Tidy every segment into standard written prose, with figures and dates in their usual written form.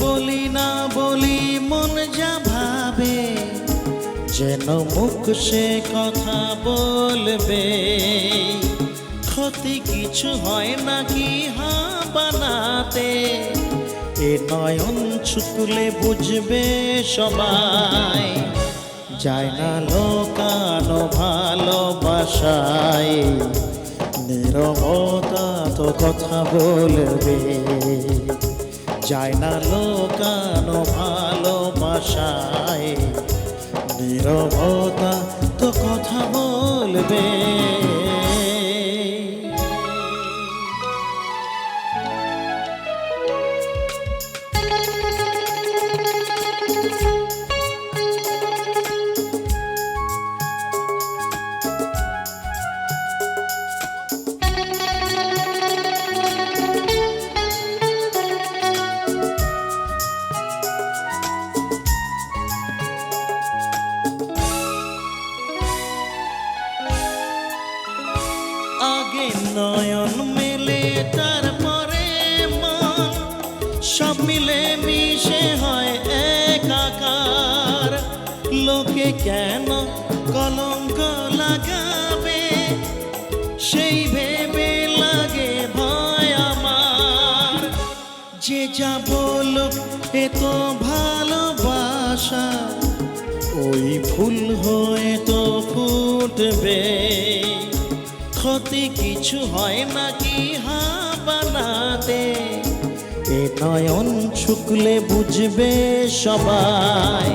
বলি না বলি মন যা ভাবে, যেন মুখ সে কথা বলবে। ক্ষতি কিছু হয় নাকি হ্যাঁ বানাতে, এ নয়ন ছুকলে বুঝবে সবাই। যায় না লোকানো ভালোবাসায়, নীরবতা তো কথা বলবে। যায় না লোকানো ভালোবাসায়, নীরবতা তো কথা বলবে। আগে নয়ন মেলে তারপরে মন, সব মিলে মিশে হয় একাকার। লোকে কেন কলঙ্ক লাগাবে, সেই ভেবে লাগে ভয় আমার। যে যা বলুক এ তো ভালোবাসা, ওই ফুল হয়ে তো ফুটবে। ক্ষতি কিছু হয় নাকি হ্যাঁ বানাতে, এ নয়ন ছুকলে বুঝবে সবাই।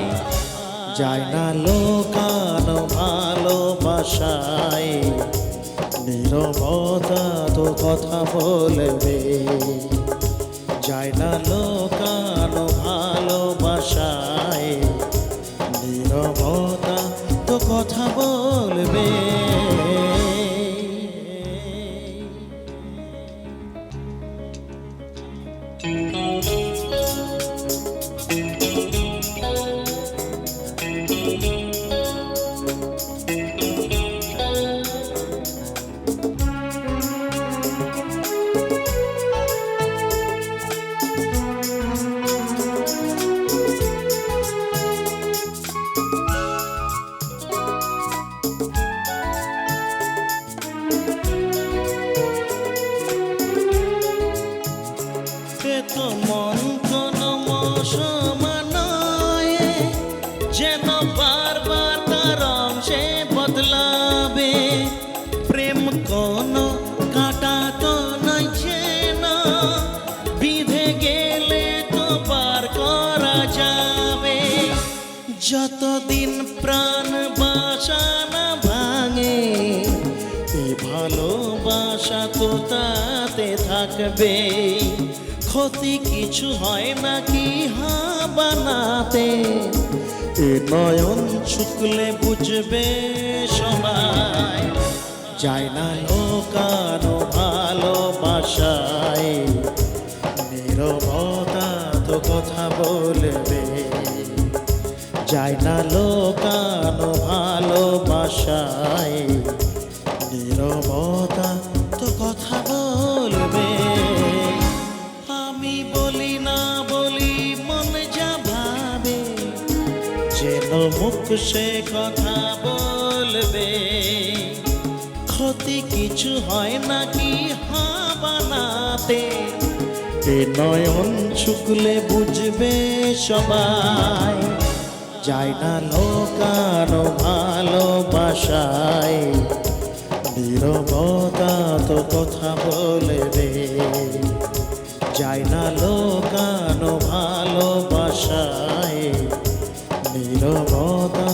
যায় না লোকানো ভালোবাসায়, নীরবতা তো কথা বলবে। যায় না লোকানো ভালোবাসায়, নীরবতা তো কথা বলবে। তো মন কোনো মশমানয়, যেন বারবার তার অংশে বদলাবে। প্রেম কোনো কাটা তো নয়, যেন বিধে গেলে তো পার করা যাবে। যতদিন প্রাণ বাসা না ভাঙে, এ ভালোবাসা তো তাতে থাকবে। ক্ষতি কিছু হয় নাকি হ্যাঁ বানাতে, এ নয়ন ছুকলে বুঝবে সবাই। যায় না লোকানো ভালোবাসায়, নীরবতা তো কথা বলবে। যায় না লোকানো ভালোবাসায়, নীরবতা তো কথা বলবে। আমি বলি না বলি মন যা ভাবে, যেন মুখ সে কথা বলবে। ক্ষতি কিছু হয় নাকি হ্যাঁ বানাতে, এ নয়ন ছুকলে বুঝবে সবাই। যায় না লোকানো ভালোবাসায়, নীরবতা তো কথা বলবে। যায় না লোকানো ভালোবাসায়, নীরবতা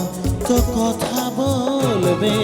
তো কথা বলবে।